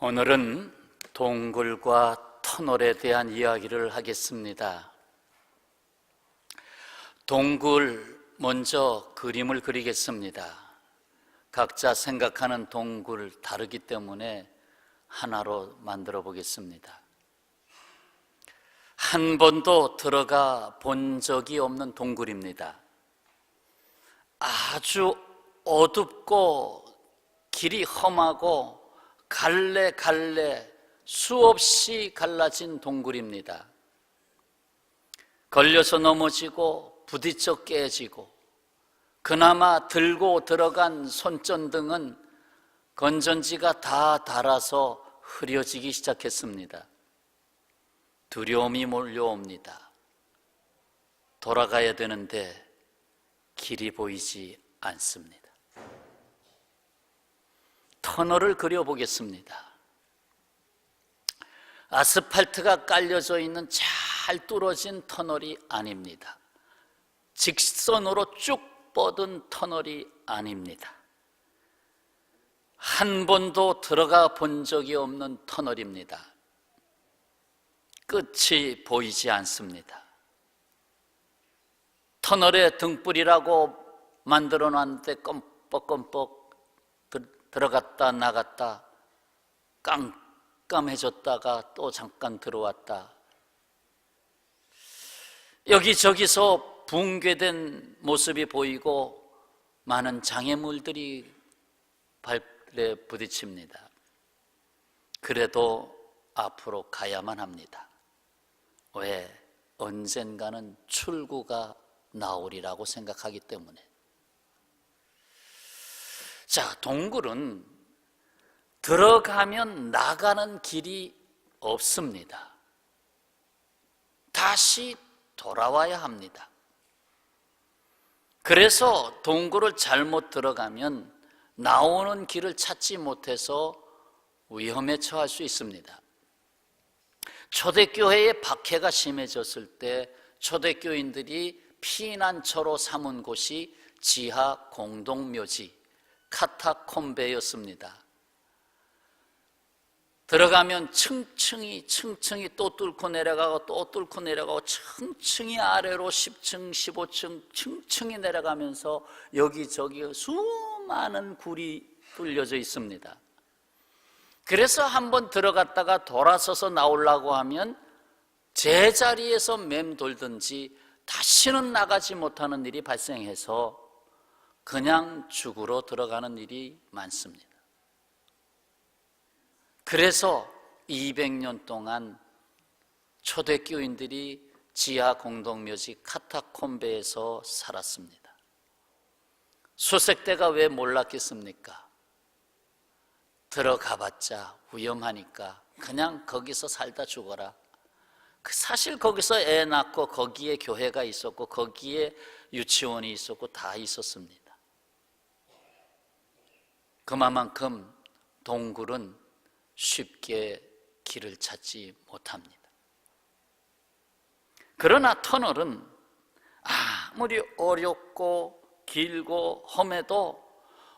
오늘은 동굴과 터널에 대한 이야기를 하겠습니다. 동굴, 먼저 그림을 그리겠습니다. 각자 생각하는 동굴 다르기 때문에 하나로 만들어 보겠습니다. 한 번도 들어가 본 적이 없는 동굴입니다. 아주 어둡고 길이 험하고 갈래갈래 수없이 갈라진 동굴입니다. 걸려서 넘어지고 부딪혀 깨지고 그나마 들고 들어간 손전등은 건전지가 다 닳아서 흐려지기 시작했습니다. 두려움이 몰려옵니다. 돌아가야 되는데 길이 보이지 않습니다. 터널을 그려보겠습니다. 아스팔트가 깔려져 있는 잘 뚫어진 터널이 아닙니다. 직선으로 쭉 뻗은 터널이 아닙니다. 한 번도 들어가 본 적이 없는 터널입니다. 끝이 보이지 않습니다. 터널에 등불이라고 만들어 놨는데 껌뻑껌뻑 들어갔다 나갔다 깜깜해졌다가 또 잠깐 들어왔다. 여기저기서 붕괴된 모습이 보이고 많은 장애물들이 발에 부딪힙니다. 그래도 앞으로 가야만 합니다. 왜? 언젠가는 출구가 나오리라고 생각하기 때문에. 자, 동굴은 들어가면 나가는 길이 없습니다. 다시 돌아와야 합니다. 그래서 동굴을 잘못 들어가면 나오는 길을 찾지 못해서 위험에 처할 수 있습니다. 초대교회의 박해가 심해졌을 때 초대교인들이 피난처로 삼은 곳이 지하 공동묘지 카타콤베였습니다. 들어가면 층층이 또 뚫고 내려가고 또 뚫고 내려가고 층층이 아래로 10층, 15층 층층이 내려가면서 여기저기 수많은 굴이 뚫려져 있습니다. 그래서 한번 들어갔다가 돌아서서 나오려고 하면 제자리에서 맴돌든지 다시는 나가지 못하는 일이 발생해서 그냥 죽으러 들어가는 일이 많습니다. 그래서 200년 동안 초대교인들이 지하 공동묘지 카타콤베에서 살았습니다. 수색대가 왜 몰랐겠습니까? 들어가봤자 위험하니까 그냥 거기서 살다 죽어라. 사실 거기서 애 낳고 거기에 교회가 있었고 거기에 유치원이 있었고 다 있었습니다. 그만큼 동굴은 쉽게 길을 찾지 못합니다. 그러나 터널은 아무리 어렵고 길고 험해도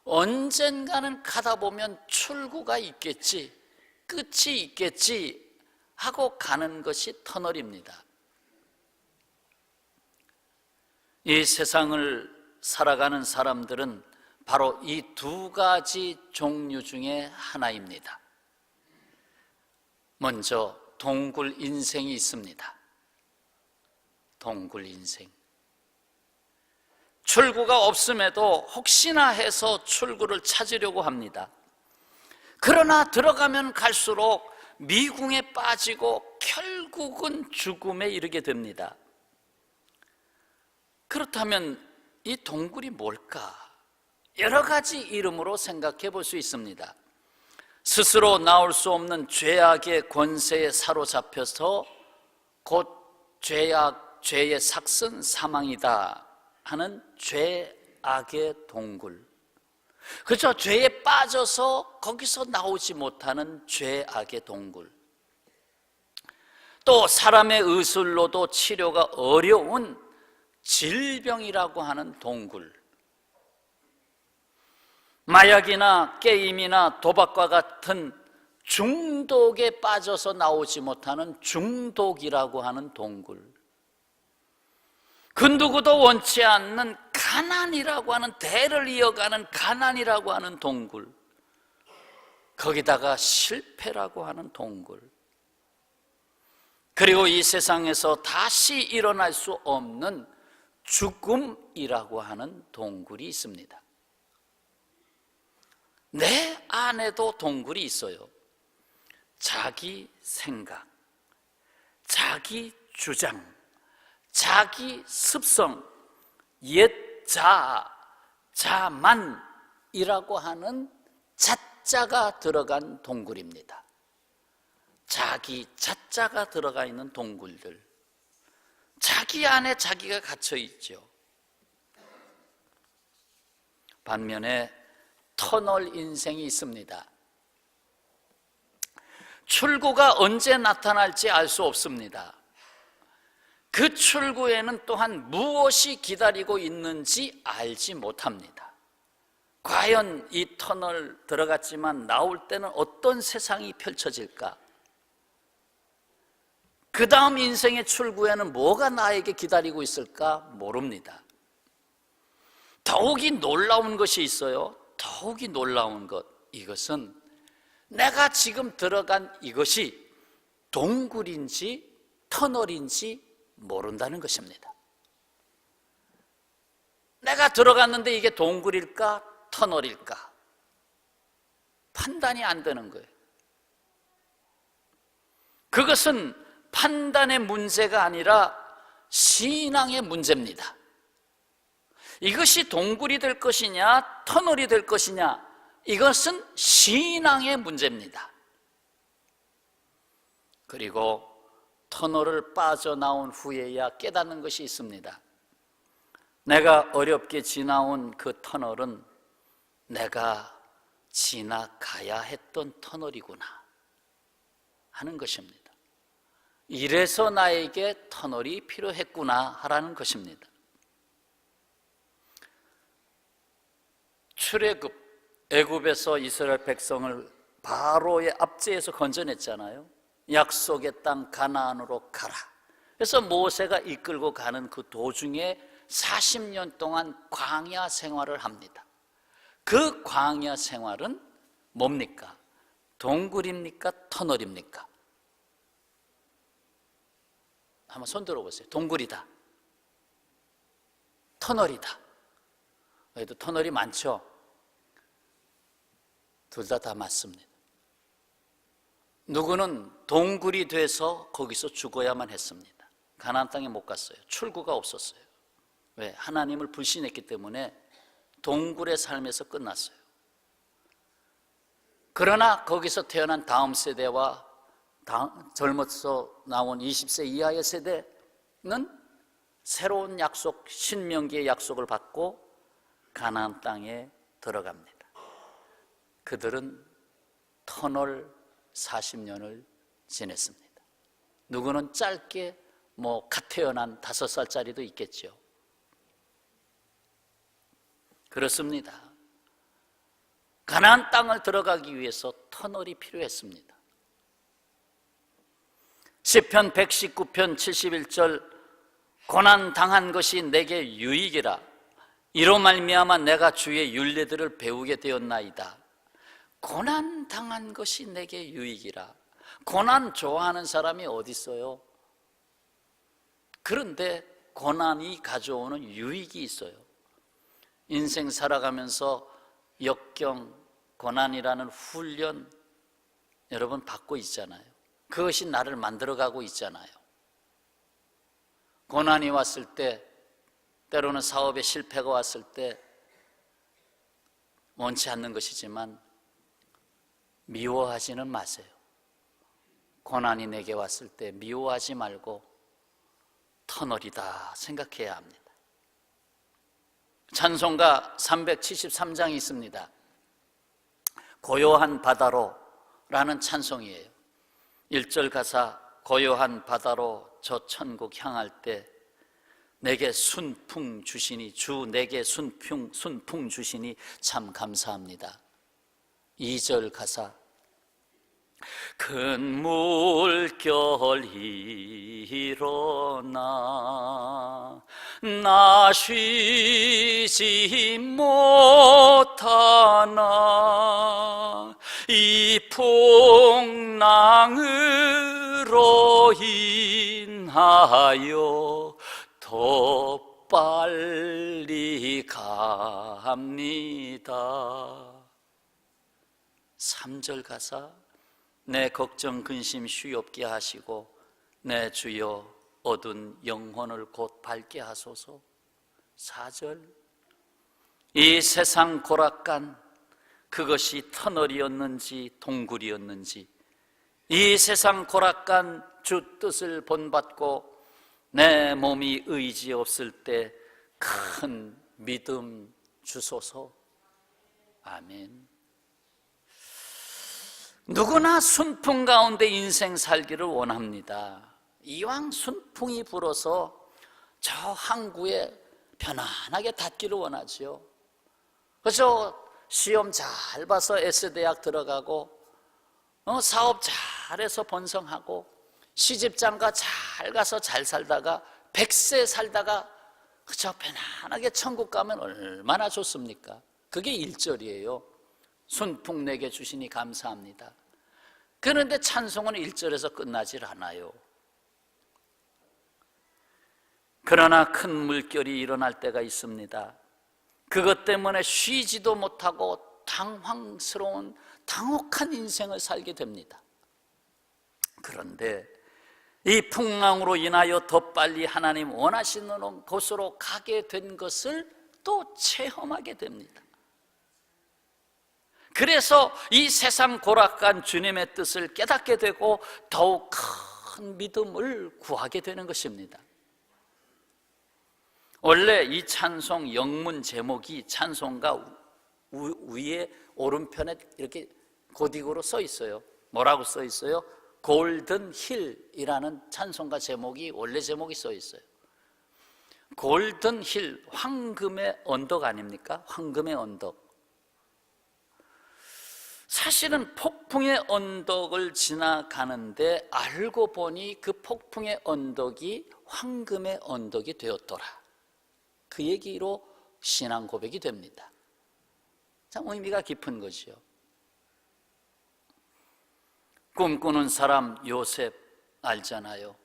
언젠가는 가다 보면 출구가 있겠지, 끝이 있겠지 하고 가는 것이 터널입니다. 이 세상을 살아가는 사람들은 바로 이 두 가지 종류 중에 하나입니다. 먼저 동굴 인생이 있습니다. 동굴 인생. 출구가 없음에도 혹시나 해서 출구를 찾으려고 합니다. 그러나 들어가면 갈수록 미궁에 빠지고 결국은 죽음에 이르게 됩니다. 그렇다면 이 동굴이 뭘까? 여러 가지 이름으로 생각해 볼 수 있습니다. 스스로 나올 수 없는 죄악의 권세에 사로잡혀서 곧 죄의 삭슨 사망이다 하는 죄악의 동굴. 그렇죠? 죄에 빠져서 거기서 나오지 못하는 죄악의 동굴. 또 사람의 의술로도 치료가 어려운 질병이라고 하는 동굴. 마약이나 게임이나 도박과 같은 중독에 빠져서 나오지 못하는 중독이라고 하는 동굴, 그 누구도 원치 않는 가난이라고 하는, 대를 이어가는 가난이라고 하는 동굴, 거기다가 실패라고 하는 동굴, 그리고 이 세상에서 다시 일어날 수 없는 죽음이라고 하는 동굴이 있습니다. 내 안에도 동굴이 있어요. 자기 생각, 자기 주장, 자기 습성, 옛 자만이라고 하는 자자가 들어간 동굴입니다. 자기 자자가 들어가 있는 동굴들, 자기 안에 자기가 갇혀 있죠. 반면에 터널 인생이 있습니다. 출구가 언제 나타날지 알 수 없습니다. 그 출구에는 또한 무엇이 기다리고 있는지 알지 못합니다. 과연 이 터널 들어갔지만 나올 때는 어떤 세상이 펼쳐질까? 그 다음 인생의 출구에는 뭐가 나에게 기다리고 있을까? 모릅니다. 더욱이 놀라운 것이 있어요. 더욱이 놀라운 것, 이것은 내가 지금 들어간 이것이 동굴인지 터널인지 모른다는 것입니다. 내가 들어갔는데 이게 동굴일까 터널일까 판단이 안 되는 거예요. 그것은 판단의 문제가 아니라 신앙의 문제입니다. 이것이 동굴이 될 것이냐 터널이 될 것이냐, 이것은 신앙의 문제입니다. 그리고 터널을 빠져나온 후에야 깨닫는 것이 있습니다. 내가 어렵게 지나온 그 터널은 내가 지나가야 했던 터널이구나 하는 것입니다. 이래서 나에게 터널이 필요했구나 하라는 것입니다. 출애굽, 애굽에서 이스라엘 백성을 바로의 압제에서 건져냈잖아요. 약속의 땅 가나안으로 가라. 그래서 모세가 이끌고 가는 그 도중에 40년 동안 광야 생활을 합니다. 그 광야 생활은 뭡니까? 동굴입니까? 터널입니까? 한번 손 들어보세요. 동굴이다, 터널이다. 여기도 터널이 많죠? 둘 다 맞습니다. 누구는 동굴이 돼서 거기서 죽어야만 했습니다. 가나안 땅에 못 갔어요. 출구가 없었어요. 왜? 하나님을 불신했기 때문에 동굴의 삶에서 끝났어요. 그러나 거기서 태어난 다음 세대와 젊어서 나온 20세 이하의 세대는 새로운 약속, 신명기의 약속을 받고 가나안 땅에 들어갑니다. 그들은 터널 40년을 지냈습니다. 누구는 짧게 갓 태어난 5살짜리도 있겠죠. 그렇습니다. 가나안 땅을 들어가기 위해서 터널이 필요했습니다. 시편 119편 71절, 고난 당한 것이 내게 유익이라. 이로 말미암아 내가 주의 율례들을 배우게 되었나이다. 고난 당한 것이 내게 유익이라. 고난 좋아하는 사람이 어디 있어요? 그런데 고난이 가져오는 유익이 있어요. 인생 살아가면서 역경, 고난이라는 훈련 여러분 받고 있잖아요. 그것이 나를 만들어가고 있잖아요. 고난이 왔을 때, 때로는 사업에 실패가 왔을 때 원치 않는 것이지만 미워하지는 마세요. 고난이 내게 왔을 때 미워하지 말고 터널이다 생각해야 합니다. 찬송가 373장이 있습니다. 고요한 바다로 라는 찬송이에요. 1절 가사, 고요한 바다로 저 천국 향할 때 내게 순풍 주시니, 주 내게 순풍 주시니 참 감사합니다. 2절 가사, 큰 물결 일어나 나 쉬지 못하나 이 풍랑으로 인하여 더 빨리 갑니다. 3절 가사 내 걱정 근심 쉬없게 하시고 내 주여 어두운 영혼을 곧 밝게 하소서. 4절 이 세상 고락간 그것이 터널이었는지 동굴이었는지 이 세상 고락간 주 뜻을 본받고 내 몸이 의지 없을 때 큰 믿음 주소서. 아멘. 누구나 순풍 가운데 인생 살기를 원합니다. 이왕 순풍이 불어서 저 항구에 편안하게 닿기를 원하죠. 그래서 시험 잘 봐서 S대학 들어가고 사업 잘해서 번성하고 시집장가 잘 가서 잘 살다가 100세 살다가 그저 편안하게 천국 가면 얼마나 좋습니까? 그게 1절이에요. 순풍 내게 주시니 감사합니다. 그런데 찬송은 1절에서 끝나질 않아요. 그러나 큰 물결이 일어날 때가 있습니다. 그것 때문에 쉬지도 못하고 당황스러운 당혹한 인생을 살게 됩니다. 그런데 이 풍랑으로 인하여 더 빨리 하나님 원하시는 곳으로 가게 된 것을 또 체험하게 됩니다. 그래서 이 세상 고락간 주님의 뜻을 깨닫게 되고 더욱 큰 믿음을 구하게 되는 것입니다. 원래 이 찬송 영문 제목이 찬송가 위에 오른편에 이렇게 고딕으로 써 있어요. 뭐라고 써 있어요? 골든 힐이라는 찬송가 제목이 원래 제목이 써 있어요. 골든 힐, 황금의 언덕 아닙니까? 황금의 언덕. 사실은 폭풍의 언덕을 지나가는데 알고 보니 그 폭풍의 언덕이 황금의 언덕이 되었더라. 그 얘기로 신앙 고백이 됩니다. 참 의미가 깊은 거죠. 꿈꾸는 사람 요셉 알잖아요.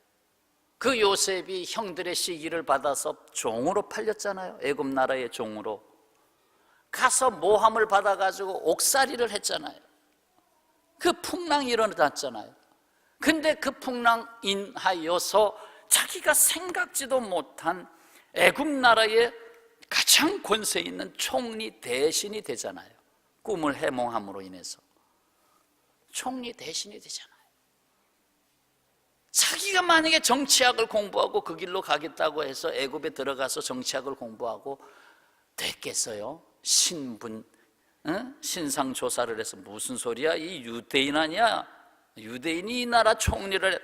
그 요셉이 형들의 시기를 받아서 종으로 팔렸잖아요. 애굽 나라의 종으로 가서 모함을 받아가지고 옥살이를 했잖아요. 그 풍랑이 일어났잖아요. 근데 그 풍랑 인하여서 자기가 생각지도 못한 애굽 나라의 가장 권세 있는 총리 대신이 되잖아요. 꿈을 해몽함으로 인해서 총리 대신이 되잖아요. 자기가 만약에 정치학을 공부하고 그 길로 가겠다고 해서 애굽에 들어가서 정치학을 공부하고 됐겠어요? 신상 조사를 해서 무슨 소리야? 이 유대인 아니야? 유대인이 이 나라 총리를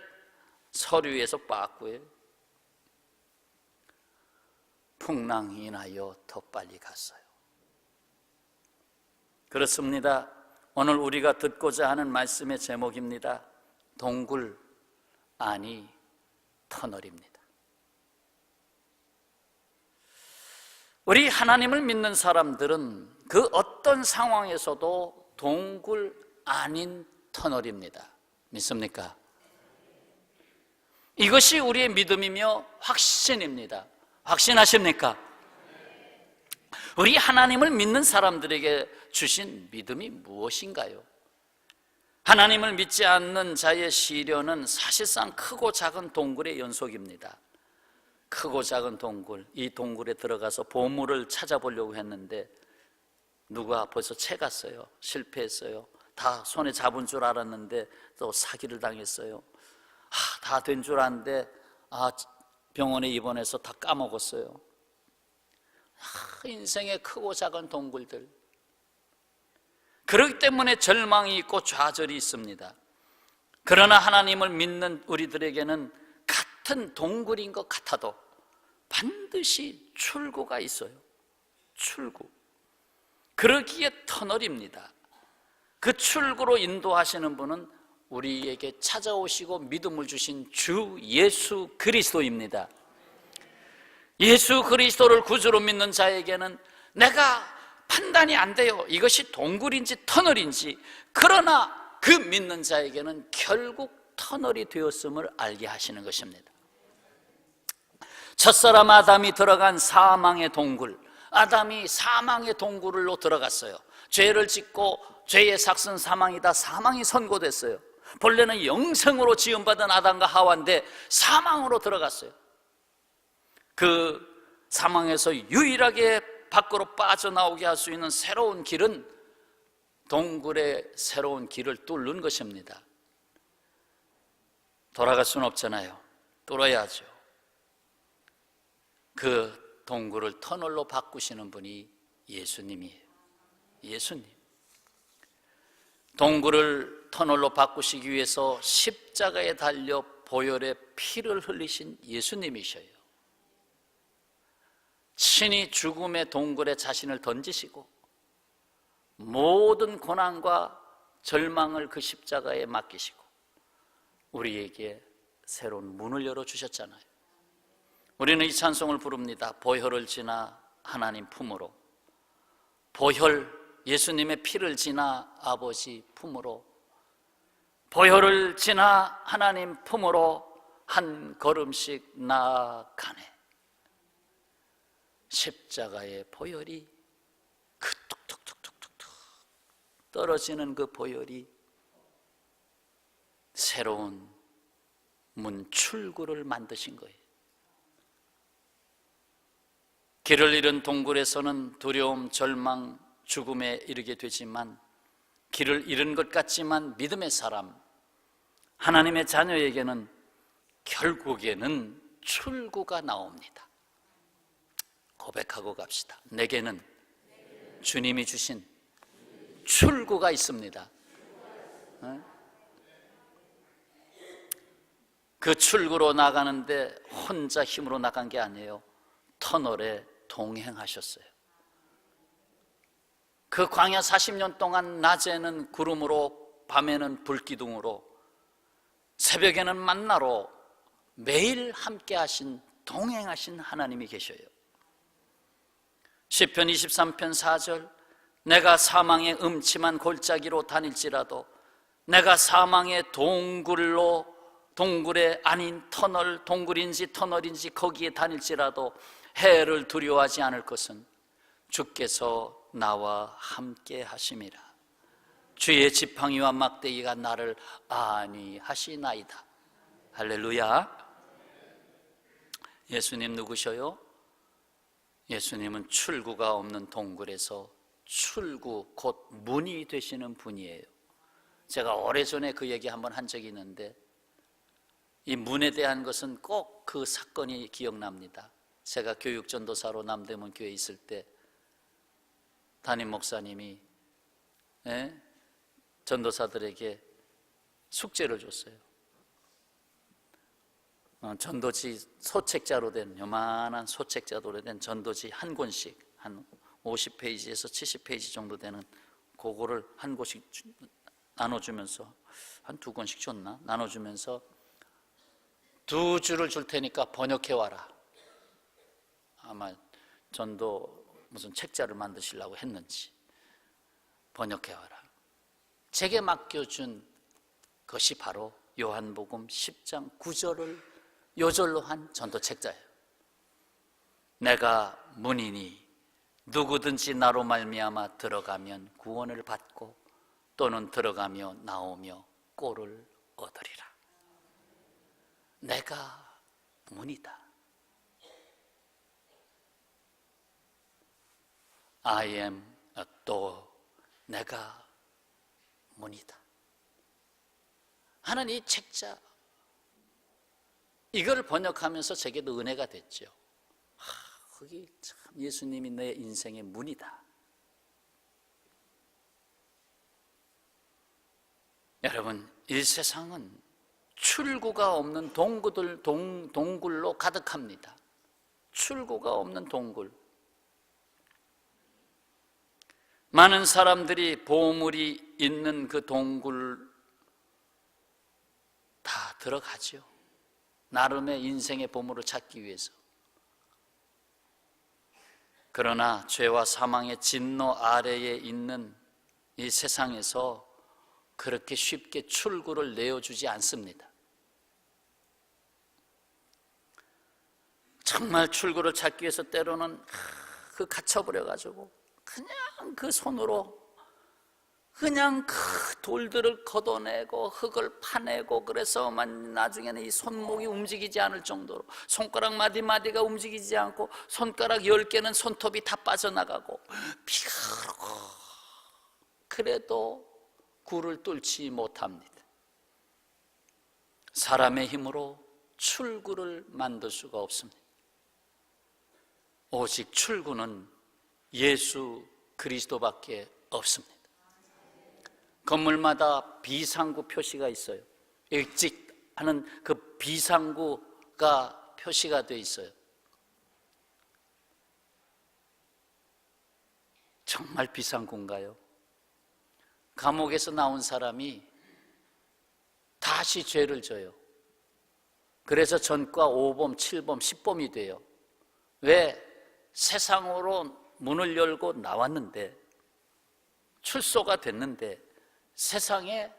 서류에서 빠꾸해요. 풍랑이 인하여 더 빨리 갔어요. 그렇습니다. 오늘 우리가 듣고자 하는 말씀의 제목입니다. 동굴 아니 터널입니다. 우리 하나님을 믿는 사람들은 그 어떤 상황에서도 동굴 아닌 터널입니다. 믿습니까? 이것이 우리의 믿음이며 확신입니다. 확신하십니까? 우리 하나님을 믿는 사람들에게 주신 믿음이 무엇인가요? 하나님을 믿지 않는 자의 시련은 사실상 크고 작은 동굴의 연속입니다. 크고 작은 동굴, 이 동굴에 들어가서 보물을 찾아보려고 했는데 누가 벌써 채갔어요. 실패했어요. 다 손에 잡은 줄 알았는데 또 사기를 당했어요. 다 된 줄 알았는데 병원에 입원해서 다 까먹었어요. 인생의 크고 작은 동굴들. 그렇기 때문에 절망이 있고 좌절이 있습니다. 그러나 하나님을 믿는 우리들에게는 같은 동굴인 것 같아도 반드시 출구가 있어요. 출구. 그러기에 터널입니다. 그 출구로 인도하시는 분은 우리에게 찾아오시고 믿음을 주신 주 예수 그리스도입니다. 예수 그리스도를 구주로 믿는 자에게는 내가 판단이 안 돼요. 이것이 동굴인지 터널인지. 그러나 그 믿는 자에게는 결국 터널이 되었음을 알게 하시는 것입니다. 첫사람 아담이 들어간 사망의 동굴, 아담이 사망의 동굴로 들어갔어요. 죄를 짓고 죄의 삭은 사망이다. 사망이 선고됐어요. 본래는 영생으로 지음받은 아담과 하와인데 사망으로 들어갔어요. 그 사망에서 유일하게 밖으로 빠져나오게 할 수 있는 새로운 길은 동굴의 새로운 길을 뚫는 것입니다. 돌아갈 수는 없잖아요. 뚫어야죠. 그 동굴을 터널로 바꾸시는 분이 예수님이에요. 예수님. 동굴을 터널로 바꾸시기 위해서 십자가에 달려 보혈의 피를 흘리신 예수님이셔요. 친히 죽음의 동굴에 자신을 던지시고 모든 고난과 절망을 그 십자가에 맡기시고 우리에게 새로운 문을 열어주셨잖아요. 우리는 이 찬송을 부릅니다. 보혈을 지나 하나님 품으로, 보혈, 예수님의 피를 지나 아버지 품으로, 보혈을 지나 하나님 품으로 한 걸음씩 나아가네. 십자가의 보혈이, 그 툭툭툭툭툭 떨어지는 그 보혈이 새로운 문 출구를 만드신 거예요. 길을 잃은 동굴에서는 두려움, 절망, 죽음에 이르게 되지만 길을 잃은 것 같지만 믿음의 사람, 하나님의 자녀에게는 결국에는 출구가 나옵니다. 고백하고 갑시다. 내게는 주님이 주신 출구가 있습니다. 그 출구로 나가는데 혼자 힘으로 나간 게 아니에요. 터널에 동행하셨어요. 그 광야 40년 동안 낮에는 구름으로 밤에는 불기둥으로 새벽에는 만나로 매일 함께 하신, 동행하신 하나님이 계셔요. 시편 23편 4절, 내가 사망의 음침한 골짜기로 다닐지라도, 내가 사망의 동굴에 아닌 터널, 동굴인지 터널인지 거기에 다닐지라도 해를 두려워하지 않을 것은 주께서 나와 함께 하심이라. 주의 지팡이와 막대기가 나를 안위하시나이다. 할렐루야. 예수님 누구셔요? 예수님은 출구가 없는 동굴에서 출구, 곧 문이 되시는 분이에요. 제가 오래전에 그 얘기 한번 한 적이 있는데 이 문에 대한 것은 꼭 그 사건이 기억납니다. 제가 교육전도사로 남대문 교회에 있을 때 담임 목사님이 전도사들에게 숙제를 줬어요. 전도지 소책자로 된, 요만한 소책자로 된 전도지 한 권씩, 한 50페이지에서 70페이지 정도 되는 그거를 한 권씩 나눠주면서, 한 두 권씩 줬나? 나눠주면서 2주를 줄 테니까 번역해와라. 아마 전도 무슨 책자를 만드시려고 했는지. 번역해와라. 제게 맡겨준 것이 바로 요한복음 10장 9절을 요절로 한 전도 책자예요. 내가 문이니 누구든지 나로 말미암아 들어가면 구원을 받고 또는 들어가며 나오며 꼴을 얻으리라. 내가 문이다. I am a door. 내가 문이다. 하는 이 책자, 이걸 번역하면서 제게도 은혜가 됐죠. 거기 참 예수님이 내 인생의 문이다. 여러분, 이 세상은 출구가 없는 동굴로 가득합니다. 출구가 없는 동굴. 많은 사람들이 보물이 있는 그 동굴 들어가죠. 나름의 인생의 보물을 찾기 위해서. 그러나 죄와 사망의 진노 아래에 있는 이 세상에서 그렇게 쉽게 출구를 내어주지 않습니다. 정말 출구를 찾기 위해서 때로는 갇혀버려가지고 그냥 그 손으로 그냥 그 돌들을 걷어내고 흙을 파내고, 그래서 나중에는 이 손목이 움직이지 않을 정도로, 손가락 마디마디가 움직이지 않고 손가락 10개는 손톱이 다 빠져나가고 피가 흐르고, 그래도 굴을 뚫지 못합니다. 사람의 힘으로 출구를 만들 수가 없습니다. 오직 출구는 예수 그리스도밖에 없습니다. 건물마다 비상구 표시가 있어요. 일찍 하는 그 비상구가 표시가 되어 있어요. 정말 비상구인가요? 감옥에서 나온 사람이 다시 죄를 져요. 그래서 전과 5범, 7범, 10범이 돼요. 왜? 세상으로 문을 열고 나왔는데, 출소가 됐는데 세상에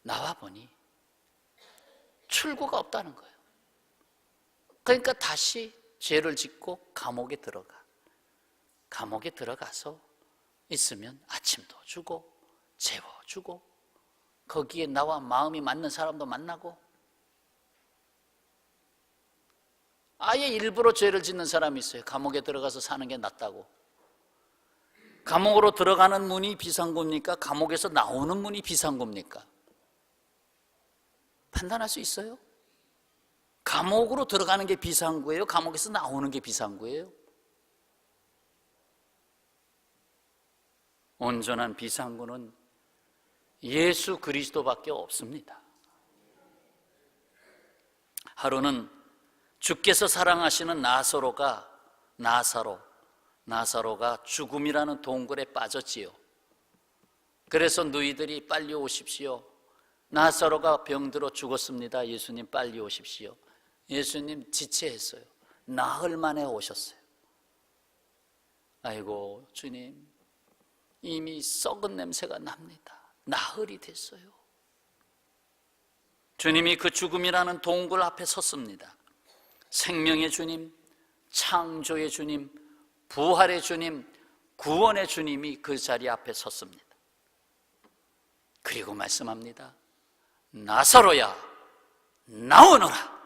나와보니 출구가 없다는 거예요. 그러니까 다시 죄를 짓고 감옥에 들어가. 감옥에 들어가서 있으면 아침도 주고 재워주고, 거기에 나와 마음이 맞는 사람도 만나고, 아예 일부러 죄를 짓는 사람이 있어요. 감옥에 들어가서 사는 게 낫다고. 감옥으로 들어가는 문이 비상구입니까? 감옥에서 나오는 문이 비상구입니까? 판단할 수 있어요? 감옥으로 들어가는 게 비상구예요? 감옥에서 나오는 게 비상구예요? 온전한 비상구는 예수 그리스도밖에 없습니다. 하루는 주께서 사랑하시는 나사로가 죽음이라는 동굴에 빠졌지요. 그래서 너희들이 빨리 오십시오. 나사로가 병들어 죽었습니다. 예수님 빨리 오십시오. 예수님 지체했어요. 나흘 만에 오셨어요. 아이고 주님, 이미 썩은 냄새가 납니다. 나흘이 됐어요. 주님이 그 죽음이라는 동굴 앞에 섰습니다. 생명의 주님, 창조의 주님, 부활의 주님, 구원의 주님이 그 자리 앞에 섰습니다. 그리고 말씀합니다. 나사로야, 나오너라.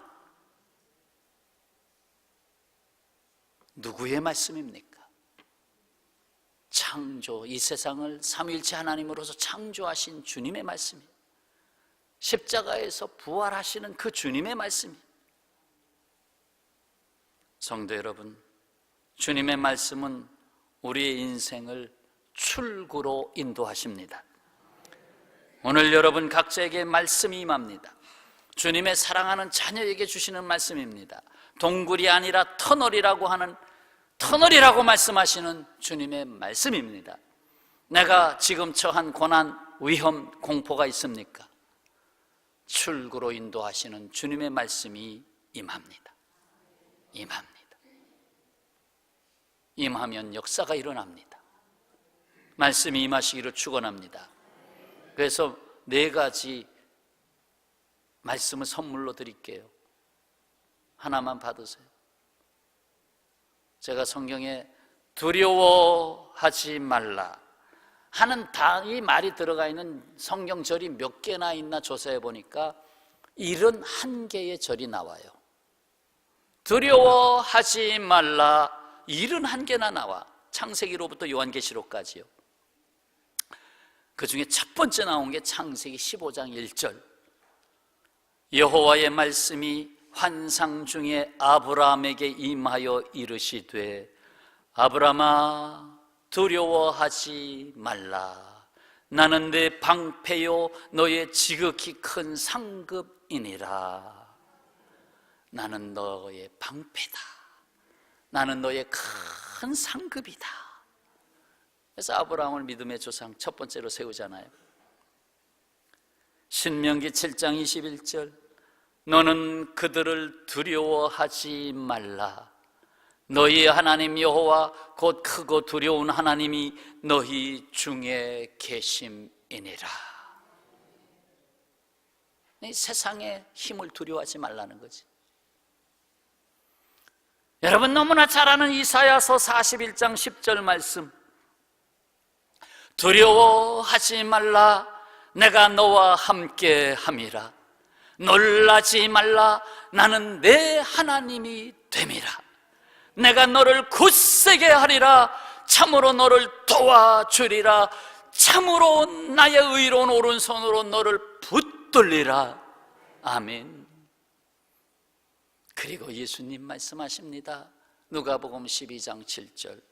누구의 말씀입니까? 창조, 이 세상을 삼위일체 하나님으로서 창조하신 주님의 말씀이에요. 십자가에서 부활하시는 그 주님의 말씀이에요. 성도 여러분, 주님의 말씀은 우리의 인생을 출구로 인도하십니다. 오늘 여러분 각자에게 말씀이 임합니다. 주님의 사랑하는 자녀에게 주시는 말씀입니다. 동굴이 아니라 터널이라고 말씀하시는 주님의 말씀입니다. 내가 지금 처한 고난, 위험, 공포가 있습니까? 출구로 인도하시는 주님의 말씀이 임합니다. 임하면 역사가 일어납니다. 말씀이 임하시기를 축원합니다. 그래서 4가지 말씀을 선물로 드릴게요. 하나만 받으세요. 제가 성경에 두려워하지 말라 하는 이 말이 들어가 있는 성경절이 몇 개나 있나 조사해 보니까 71개의 절이 나와요. 두려워하지 말라 71개나 나와. 창세기로부터 요한계시록까지요. 그 중에 첫 번째 나온 게 창세기 15장 1절. 여호와의 말씀이 환상 중에 아브라함에게 임하여 이르시되 아브라함아 두려워하지 말라. 나는 내 방패요 너의 지극히 큰 상급이니라. 나는 너의 방패다. 나는 너의 큰 상급이다. 그래서 아브라함을 믿음의 조상 첫 번째로 세우잖아요. 신명기 7장 21절, 너는 그들을 두려워하지 말라. 너희 하나님 여호와 곧 크고 두려운 하나님이 너희 중에 계심이니라. 이 세상의 힘을 두려워하지 말라는 거지. 여러분 너무나 잘 아는 이사야서 41장 10절 말씀, 두려워하지 말라. 내가 너와 함께 함이라. 놀라지 말라. 나는 내 하나님이 됨이라. 내가 너를 굳세게 하리라. 참으로 너를 도와주리라. 참으로 나의 의로운 오른손으로 너를 붙들리라. 아멘. 그리고 예수님 말씀하십니다. 누가복음 12장 7절,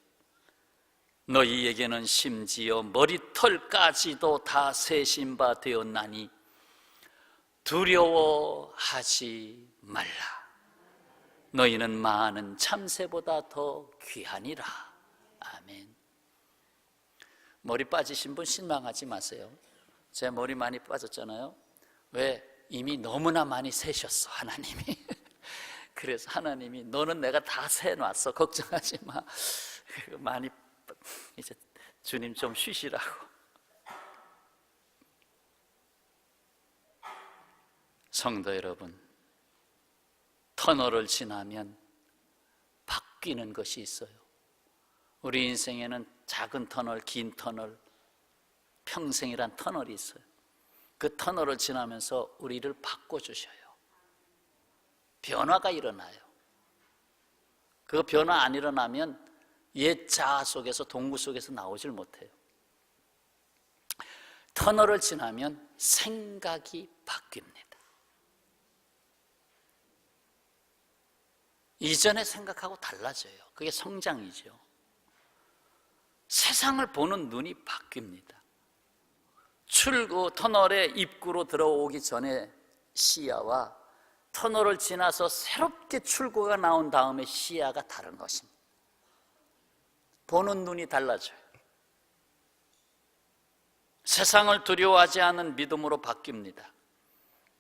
너희에게는 심지어 머리털까지도 다 세신 바 되었나니 두려워하지 말라. 너희는 많은 참새보다 더 귀하니라. 아멘. 머리 빠지신 분 실망하지 마세요. 제 머리 많이 빠졌잖아요. 왜? 이미 너무나 많이 세셨어, 하나님이. 그래서 하나님이 너는 내가 다 세놨어, 걱정하지 마. 많이 이제 주님 좀 쉬시라고. 성도 여러분, 터널을 지나면 바뀌는 것이 있어요. 우리 인생에는 작은 터널, 긴 터널, 평생이란 터널이 있어요. 그 터널을 지나면서 우리를 바꿔주셔요. 변화가 일어나요. 그 변화 안 일어나면 옛 자아 속에서, 동굴 속에서 나오질 못해요. 터널을 지나면 생각이 바뀝니다. 이전의 생각하고 달라져요. 그게 성장이죠. 세상을 보는 눈이 바뀝니다. 터널의 입구로 들어오기 전에 시야와 터널을 지나서 새롭게 출구가 나온 다음에 시야가 다른 것입니다. 보는 눈이 달라져요. 세상을 두려워하지 않는 믿음으로 바뀝니다.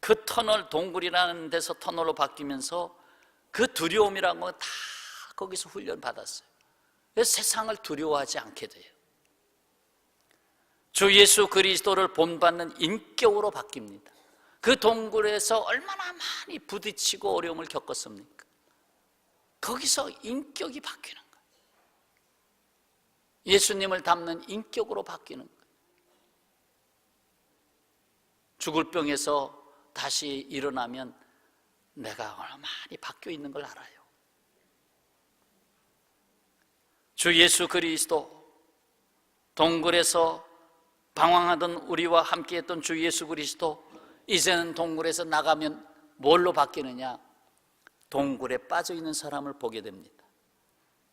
그 터널, 동굴이라는 데서 터널로 바뀌면서 그 두려움이라는 건 다 거기서 훈련받았어요. 그래서 세상을 두려워하지 않게 돼요. 주 예수 그리스도를 본받는 인격으로 바뀝니다. 그 동굴에서 얼마나 많이 부딪히고 어려움을 겪었습니까? 거기서 인격이 바뀌는 거예요. 예수님을 닮는 인격으로 바뀌는 거예요. 죽을 병에서 다시 일어나면 내가 얼마나 많이 바뀌어 있는 걸 알아요. 주 예수 그리스도, 동굴에서 방황하던 우리와 함께했던 주 예수 그리스도, 이제는 동굴에서 나가면 뭘로 바뀌느냐? 동굴에 빠져있는 사람을 보게 됩니다.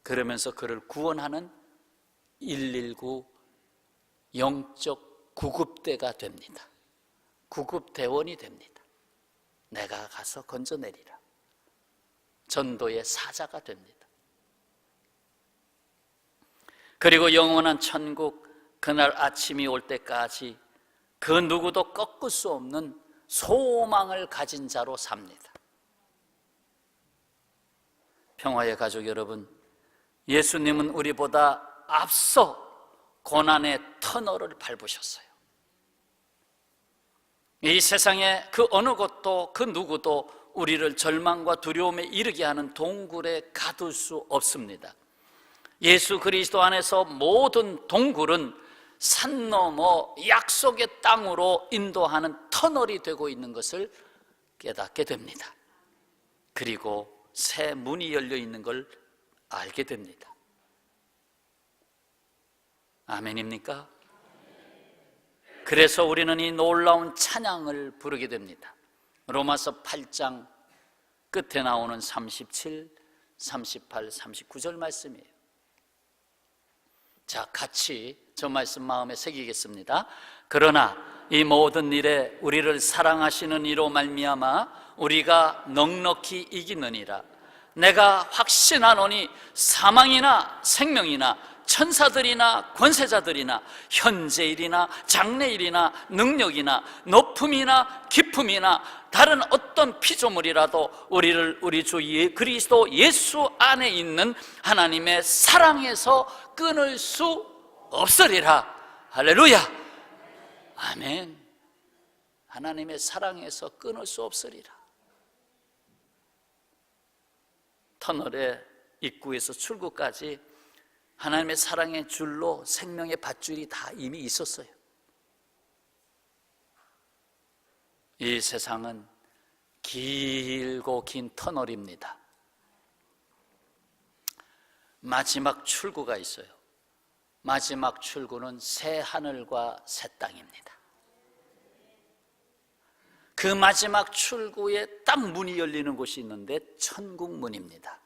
그러면서 그를 구원하는 119 영적 구급대가 됩니다. 구급대원이 됩니다. 내가 가서 건져내리라. 전도의 사자가 됩니다. 그리고 영원한 천국, 그날 아침이 올 때까지 그 누구도 꺾을 수 없는 소망을 가진 자로 삽니다. 평화의 가족 여러분, 예수님은 우리보다 앞서 고난의 터널을 밟으셨어요. 이 세상에 그 어느 것도 그 누구도 우리를 절망과 두려움에 이르게 하는 동굴에 가둘 수 없습니다. 예수 그리스도 안에서 모든 동굴은 산 너머 약속의 땅으로 인도하는 터널이 되고 있는 것을 깨닫게 됩니다. 그리고 새 문이 열려 있는 걸 알게 됩니다. 아멘입니까? 그래서 우리는 이 놀라운 찬양을 부르게 됩니다. 로마서 8장 끝에 나오는 37, 38, 39절 말씀이에요. 자, 같이 저 말씀 마음에 새기겠습니다. 그러나 이 모든 일에 우리를 사랑하시는 이로 말미암아 우리가 넉넉히 이기느니라. 내가 확신하노니 사망이나 생명이나 천사들이나 권세자들이나 현재일이나 장래일이나 능력이나 높음이나 깊음이나 다른 어떤 피조물이라도 우리를 우리 주 그리스도 예수 안에 있는 하나님의 사랑에서 끊을 수 없으리라. 할렐루야. 아멘. 하나님의 사랑에서 끊을 수 없으리라. 터널의 입구에서 출구까지 하나님의 사랑의 줄로 생명의 밧줄이 다 이미 있었어요. 이 세상은 길고 긴 터널입니다. 마지막 출구가 있어요. 마지막 출구는 새 하늘과 새 땅입니다. 그 마지막 출구에 딱 문이 열리는 곳이 있는데 천국 문입니다.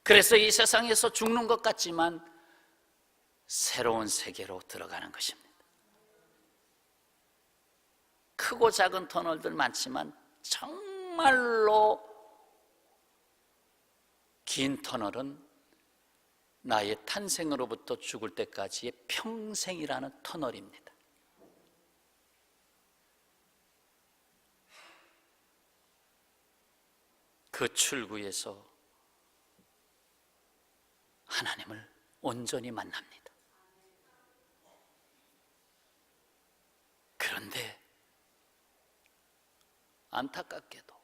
그래서 이 세상에서 죽는 것 같지만 새로운 세계로 들어가는 것입니다. 크고 작은 터널들 많지만 정말로 긴 터널은 나의 탄생으로부터 죽을 때까지의 평생이라는 터널입니다. 그 출구에서 하나님을 온전히 만납니다. 그런데 안타깝게도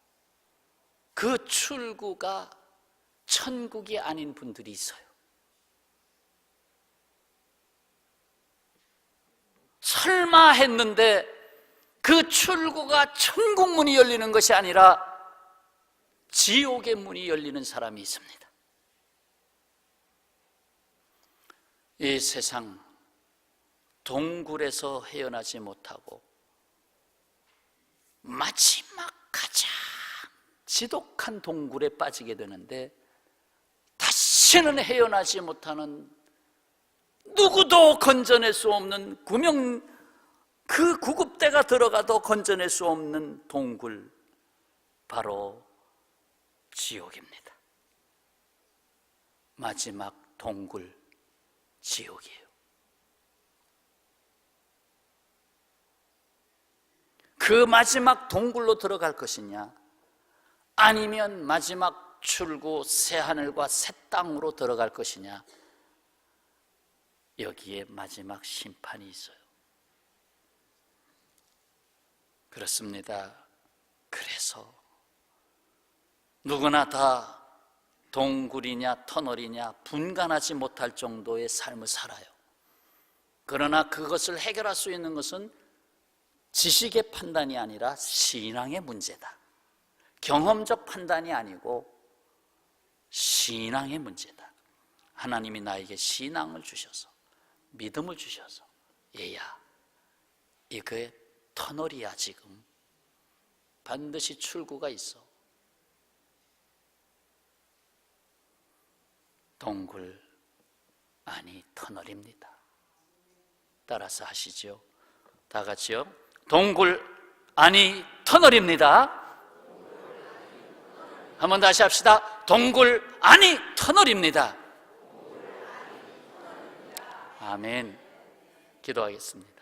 그 출구가 천국이 아닌 분들이 있어요. 설마 했는데 그 출구가 천국 문이 열리는 것이 아니라 지옥의 문이 열리는 사람이 있습니다. 이 세상 동굴에서 헤어나지 못하고 마지막 가장 지독한 동굴에 빠지게 되는데 다시는 헤어나지 못하는, 누구도 건져낼 수 없는 그 구급대가 들어가도 건져낼 수 없는 동굴, 바로 지옥입니다. 마지막 동굴, 지옥이에요. 그 마지막 동굴로 들어갈 것이냐, 아니면 마지막 출구 새하늘과 새 땅으로 들어갈 것이냐, 여기에 마지막 심판이 있어요. 그렇습니다. 그래서 누구나 다 동굴이냐 터널이냐 분간하지 못할 정도의 삶을 살아요. 그러나 그것을 해결할 수 있는 것은 지식의 판단이 아니라 신앙의 문제다. 경험적 판단이 아니고 신앙의 문제다. 하나님이 나에게 신앙을 주셔서, 믿음을 주셔서, 얘야, 이거에 터널이야. 지금 반드시 출구가 있어. 동굴 아니 터널입니다. 따라서 하시죠. 다 같이요. 동굴 아니 터널입니다. 한번 다시 합시다. 동굴 아니 터널입니다. 아멘. 기도하겠습니다.